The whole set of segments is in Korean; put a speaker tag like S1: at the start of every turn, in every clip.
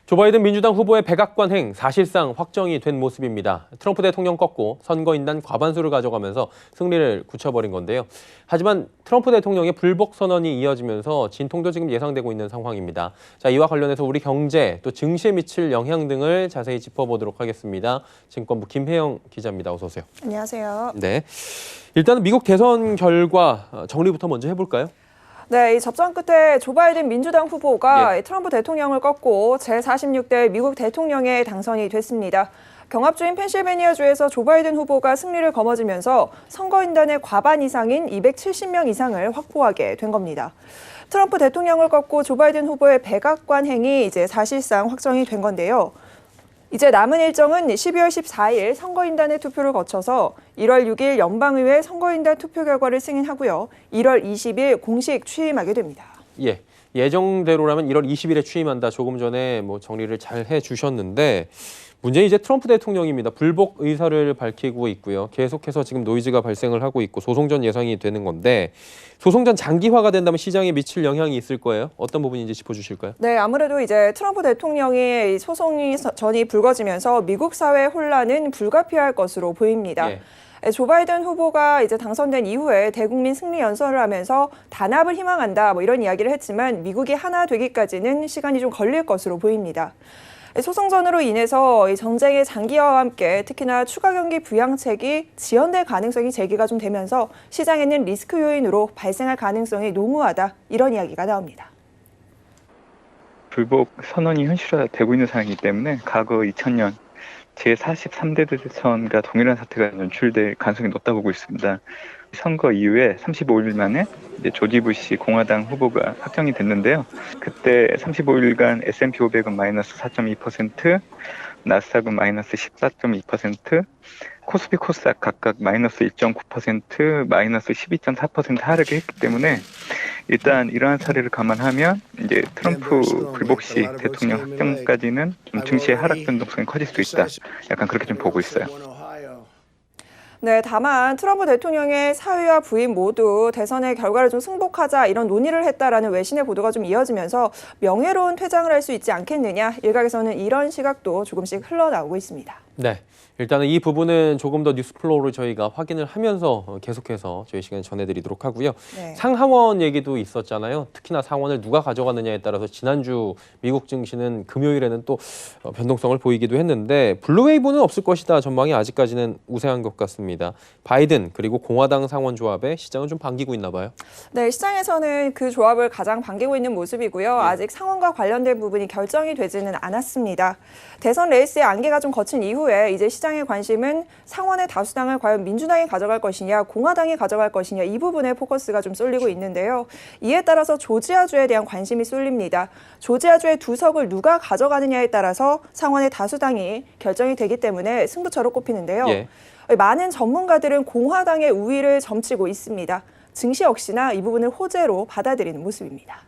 S1: 조 바이든 민주당 후보의 백악관행 사실상 확정이 된 모습입니다. 트럼프 대통령 꺾고 선거인단 과반수를 가져가면서 승리를 굳혀버린 건데요. 하지만 트럼프 대통령의 불복 선언이 이어지면서 진통도 지금 예상되고 있는 상황입니다. 자, 이와 관련해서 우리 경제 또 증시에 미칠 영향 등을 자세히 짚어보도록 하겠습니다. 증권부 김혜영 기자입니다. 어서 오세요.
S2: 안녕하세요.
S1: 네, 일단은 미국 대선 결과 정리부터 먼저 해볼까요?
S2: 네, 이 접전 끝에 조 바이든 민주당 후보가 트럼프 대통령을 꺾고 제46대 미국 대통령에 당선이 됐습니다. 경합주인 펜실베니아주에서 조 바이든 후보가 승리를 거머쥐면서 선거인단의 과반 이상인 270명 이상을 확보하게 된 겁니다. 트럼프 대통령을 꺾고 조 바이든 후보의 백악관행이 이제 사실상 확정이 된 건데요. 이제 남은 일정은 12월 14일 선거인단의 투표를 거쳐서 1월 6일 연방의회 선거인단 투표 결과를 승인하고요. 1월 20일 공식 취임하게 됩니다.
S1: 예정대로라면 1월 20일에 취임한다. 조금 전에 정리를 잘 해주셨는데 문제는 이제 트럼프 대통령입니다. 불복 의사를 밝히고 있고요. 계속해서 지금 노이즈가 발생을 하고 있고 소송전 예상이 되는 건데 소송전 장기화가 된다면 시장에 미칠 영향이 있을 거예요. 어떤 부분인지 짚어주실까요?
S2: 네, 아무래도 이제 트럼프 대통령의 소송전이 불거지면서 미국 사회 혼란은 불가피할 것으로 보입니다. 조 바이든 후보가 이제 당선된 이후에 대국민 승리 연설을 하면서 단합을 희망한다 이런 이야기를 했지만 미국이 하나 되기까지는 시간이 좀 걸릴 것으로 보입니다. 소송전으로 인해서 전쟁의 장기화와 함께 특히나 추가 경기 부양책이 지연될 가능성이 제기가 좀 되면서 시장에는 리스크 요인으로 발생할 가능성이 농후하다 이런 이야기가 나옵니다.
S3: 불복 선언이 현실화되고 있는 상황이기 때문에 과거 2000년 제43대 대선과 동일한 사태가 연출될 가능성이 높다고 보고 있습니다. 선거 이후에 35일 만에 이제 조지 부시 공화당 후보가 확정이 됐는데요. 그때 35일간 S&P 500은 마이너스 4.2%, 나스닥은 마이너스 14.2%, 코스피 코스닥 각각 마이너스 1.9%, 마이너스 12.4% 하락을 했기 때문에 일단 이러한 사례를 감안하면 이제 트럼프 불복 시 대통령 확정까지는 좀 증시의 하락 변동성이 커질 수 있다. 약간 그렇게 좀 보고 있어요.
S2: 네, 다만 트럼프 대통령의 사위와 부인 모두 대선의 결과를 좀 승복하자 이런 논의를 했다라는 외신의 보도가 좀 이어지면서 명예로운 퇴장을 할 수 있지 않겠느냐. 일각에서는 이런 시각도 조금씩 흘러나오고 있습니다.
S1: 네, 일단은 이 부분은 조금 더 뉴스플로우를 저희가 확인을 하면서 계속해서 저희 시간에 전해드리도록 하고요. 상하원 얘기도 있었잖아요. 특히나 상원을 누가 가져가느냐에 따라서 지난주 미국 증시는 금요일에는 또 변동성을 보이기도 했는데 블루웨이브는 없을 것이다. 전망이 아직까지는 우세한 것 같습니다. 바이든 그리고 공화당 상원 조합에 시장은 좀 반기고 있나 봐요.
S2: 네, 시장에서는 그 조합을 가장 반기고 있는 모습이고요. 아직 상원과 관련된 부분이 결정이 되지는 않았습니다. 대선 레이스의 안개가 좀 거친 이후에 이제 시장의 관심은 상원의 다수당을 과연 민주당이 가져갈 것이냐, 공화당이 가져갈 것이냐 이 부분에 포커스가 좀 쏠리고 있는데요. 이에 따라서 조지아주에 대한 관심이 쏠립니다. 조지아주의 2석을 누가 가져가느냐에 따라서 상원의 다수당이 결정이 되기 때문에 승부처로 꼽히는데요. 많은 전문가들은 공화당의 우위를 점치고 있습니다. 증시 역시나 이 부분을 호재로 받아들이는 모습입니다.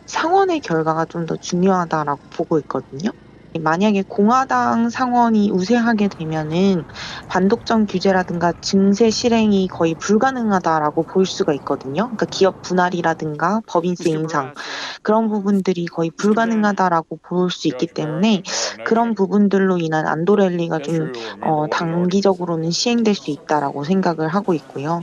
S4: 상원의 결과가 좀 더 중요하다라고 보고 있거든요. 만약에 공화당 상원이 우세하게 되면은 반독점 규제라든가 증세 실행이 거의 불가능하다라고 볼 수가 있거든요. 그러니까 기업 분할이라든가 법인세 인상 그런 부분들이 거의 불가능하다라고 볼 수 있기 때문에 그런 부분들로 인한 안도 랠리가 좀 단기적으로는 시행될 수 있다라고 생각을 하고 있고요.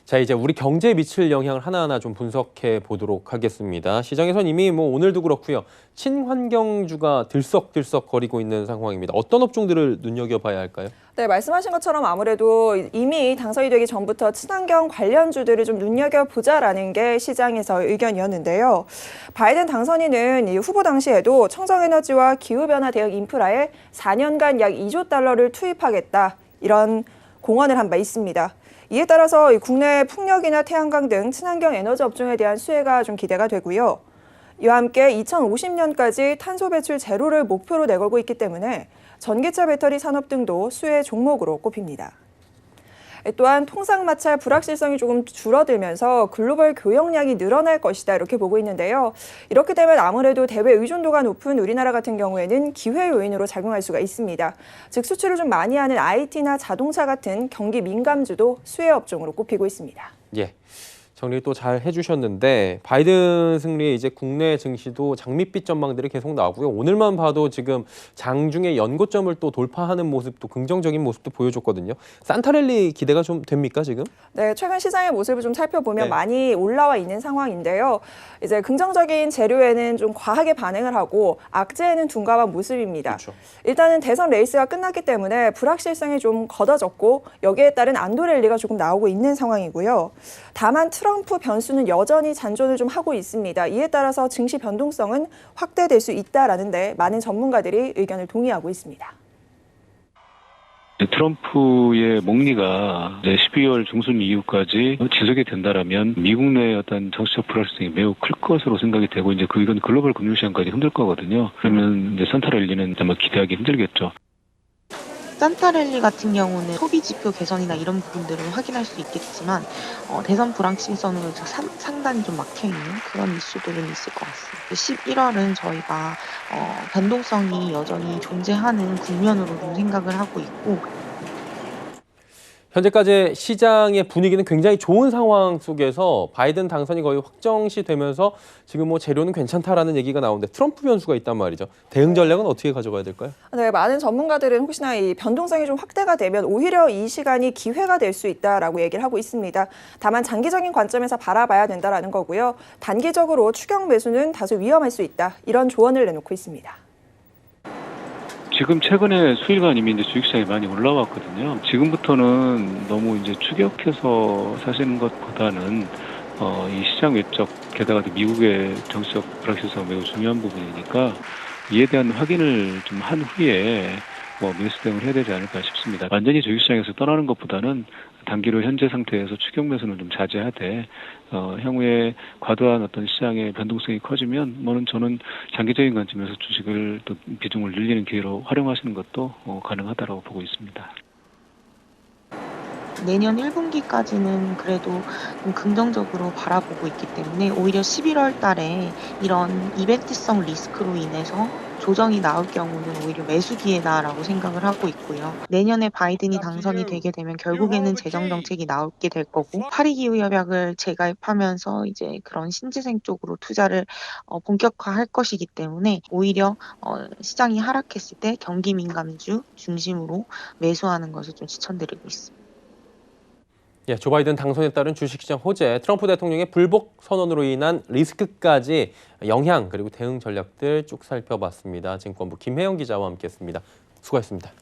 S1: 자, 이제 우리 경제에 미칠 영향을 하나하나 좀 분석해 보도록 하겠습니다. 시장에선 이미 오늘도 그렇고요. 친환경주가 들썩들썩거리고 있는 상황입니다. 어떤 업종들을 눈여겨봐야 할까요?
S2: 네, 말씀하신 것처럼 아무래도 이미 당선이 되기 전부터 친환경 관련주들을 좀 눈여겨보자라는 게 시장에서 의견이었는데요. 바이든 당선인은 이 후보 당시에도 청정에너지와 기후변화 대응 인프라에 4년간 약 2조 달러를 투입하겠다 이런 공언을 한 바 있습니다. 이에 따라서 국내 풍력이나 태양광 등 친환경 에너지 업종에 대한 수혜가 좀 기대가 되고요. 이와 함께 2050년까지 탄소 배출 제로를 목표로 내걸고 있기 때문에 전기차 배터리 산업 등도 수혜 종목으로 꼽힙니다. 또한 통상 마찰 불확실성이 조금 줄어들면서 글로벌 교역량이 늘어날 것이다 이렇게 보고 있는데요. 이렇게 되면 아무래도 대외 의존도가 높은 우리나라 같은 경우에는 기회 요인으로 작용할 수가 있습니다. 즉 수출을 좀 많이 하는 IT나 자동차 같은 경기 민감주도 수혜 업종으로 꼽히고 있습니다.
S1: 정리 또 잘 해주셨는데 바이든 승리에 이제 국내 증시도 장밋빛 전망들이 계속 나오고요. 오늘만 봐도 지금 장중에 연고점을 또 돌파하는 모습도 긍정적인 모습도 보여줬거든요. 산타랠리 기대가 좀 됩니까 지금?
S2: 네, 최근 시장의 모습을 좀 살펴보면
S1: 네.
S2: 많이 올라와 있는 상황인데요. 이제 긍정적인 재료에는 좀 과하게 반응을 하고 악재에는 둔감한 모습입니다.
S1: 그렇죠.
S2: 일단은 대선 레이스가 끝났기 때문에 불확실성이 좀 걷어졌고 여기에 따른 안도 랠리가 조금 나오고 있는 상황이고요. 다만 트럼프 변수는 여전히 잔존을 좀 하고 있습니다. 이에 따라서 증시 변동성은 확대될 수 있다라는데 많은 전문가들이 의견을 동의하고 있습니다.
S5: 트럼프의 목리가 12월 중순 이후까지 지속이 된다라면 미국 내의 어떤 정치적 불확실성이 매우 클 것으로 생각이 되고 이제 이건 글로벌 금융시장까지 흔들 거거든요. 그러면 이제 산타랠리는 아마 기대하기 힘들겠죠.
S4: 산타랠리 같은 경우는 소비 지표 개선이나 이런 부분들을 확인할 수 있겠지만 대선 불확실성으로 상당히 좀 막혀있는 그런 이슈들은 있을 것 같습니다. 11월은 저희가 변동성이 여전히 존재하는 국면으로 좀 생각을 하고 있고
S1: 현재까지 시장의 분위기는 굉장히 좋은 상황 속에서 바이든 당선이 거의 확정시 되면서 지금 뭐 재료는 괜찮다라는 얘기가 나오는데 트럼프 변수가 있단 말이죠. 대응 전략은 어떻게 가져가야 될까요?
S2: 네, 많은 전문가들은 혹시나 이 변동성이 좀 확대가 되면 오히려 이 시간이 기회가 될 수 있다라고 얘기를 하고 있습니다. 다만 장기적인 관점에서 바라봐야 된다라는 거고요. 단기적으로 추격 매수는 다소 위험할 수 있다. 이런 조언을 내놓고 있습니다.
S5: 지금 최근에 수일간 이미 이제 주식시장이 많이 올라왔거든요. 지금부터는 너무 이제 추격해서 사시는 것보다는 이 시장 외적 게다가 미국의 정치적 불확실성 매우 중요한 부분이니까 이에 대한 확인을 좀 한 후에 매수 대응을 해야 되지 않을까 싶습니다. 완전히 주식시장에서 떠나는 것보다는 단기로 현재 상태에서 추격 매수는 좀 자제하되 향후에 과도한 어떤 시장의 변동성이 커지면 저는 장기적인 관점에서 주식을 또 비중을 늘리는 기회로 활용하시는 것도 가능하다고 보고 있습니다.
S4: 내년 1분기까지는 그래도 좀 긍정적으로 바라보고 있기 때문에 오히려 11월 달에 이런 이벤트성 리스크로 인해서 조정이 나올 경우는 오히려 매수 기회다라고 생각을 하고 있고요. 내년에 바이든이 당선이 되게 되면 결국에는 재정 정책이 나오게 될 거고 파리 기후 협약을 재가입하면서 이제 그런 신재생 쪽으로 투자를 본격화할 것이기 때문에 오히려 시장이 하락했을 때 경기 민감주 중심으로 매수하는 것을 좀 추천드리고 있습니다.
S1: 예, 조 바이든 당선에 따른 주식시장 호재, 트럼프 대통령의 불복 선언으로 인한 리스크까지 영향 그리고 대응 전략들 쭉 살펴봤습니다. 증권부 김혜영 기자와 함께했습니다. 수고하셨습니다.